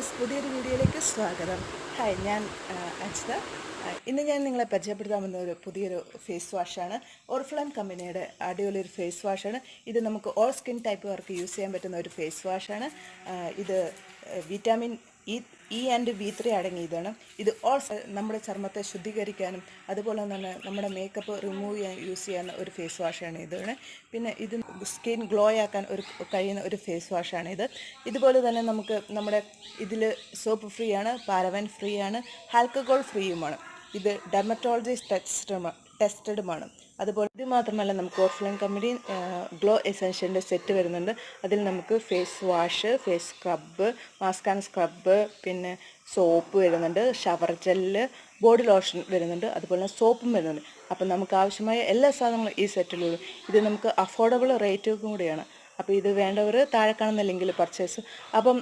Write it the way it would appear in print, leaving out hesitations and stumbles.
Viewers, പുതിയൊരു വീഡിയോയിലേക്ക് സ്വാഗതം. ഹായ്, ഞാൻ അജിത. ഇന്ന് ഞാൻ നിങ്ങളെ പരിചയപ്പെടുത്താൻ വന്ന പുതിയൊരു ഫേസ് വാഷാണ്. ഓർഫ്ലം കമ്പനിയുടെ അടിപൊളി ഒരു ഫേസ് വാഷാണ് ഇത്. നമുക്ക് ഓൾ സ്കിൻ ടൈപ്പുകാർക്ക് യൂസ് ചെയ്യാൻ പറ്റുന്ന ഒരു ഫേസ് വാഷാണ് ഇത്. വിറ്റാമിൻ ഇ ആൻഡ് B3 അടങ്ങിയതാണ്. ഇത് നമ്മുടെ ചർമ്മത്തെ ശുദ്ധീകരിക്കാനും അതുപോലെ തന്നെ നമ്മുടെ മേക്കപ്പ് റിമൂവ് ചെയ്യാൻ യൂസ് ചെയ്യുന്ന ഒരു ഫേസ് വാഷാണ് ഇതാണ്. പിന്നെ ഇത് സ്കിൻ ഗ്ലോ ആക്കാൻ കഴിയുന്ന ഒരു ഫേസ് വാഷാണ് ഇത്. ഇതുപോലെ തന്നെ നമുക്ക് നമ്മുടെ ഇതിൽ സോപ്പ് ഫ്രീ ആണ്, പാരബൻ ഫ്രീ ആണ്, ആൽക്കഹോൾ ഫ്രീയുമാണ്. ഇത് ഡെർമറ്റോളജിസ്റ്റ് ടെസ്റ്റഡുമാണ്. അതുപോലെ ഇത് മാത്രമല്ല, നമുക്ക് ഓർഫ്ലം കമ്പനി ഗ്ലോ എസെൻഷ്യലിൻ്റെ സെറ്റ് വരുന്നുണ്ട്. അതിൽ നമുക്ക് face wash, face scrub, mask and scrub, പിന്നെ സോപ്പ് വരുന്നുണ്ട്, ഷവർ ജെല്ല്, ബോഡി ലോഷൻ വരുന്നുണ്ട്, അതുപോലെ തന്നെ സോപ്പും വരുന്നുണ്ട്. അപ്പം നമുക്ക് ആവശ്യമായ എല്ലാ സാധനങ്ങളും ഈ സെറ്റിലുള്ളൂ. ഇത് നമുക്ക് അഫോർഡബിൾ റേറ്റും കൂടിയാണ്. അപ്പോൾ ഇത് വേണ്ടവർ താഴെ കാണുന്ന ലിങ്കിൽ പർച്ചേസ്. അപ്പം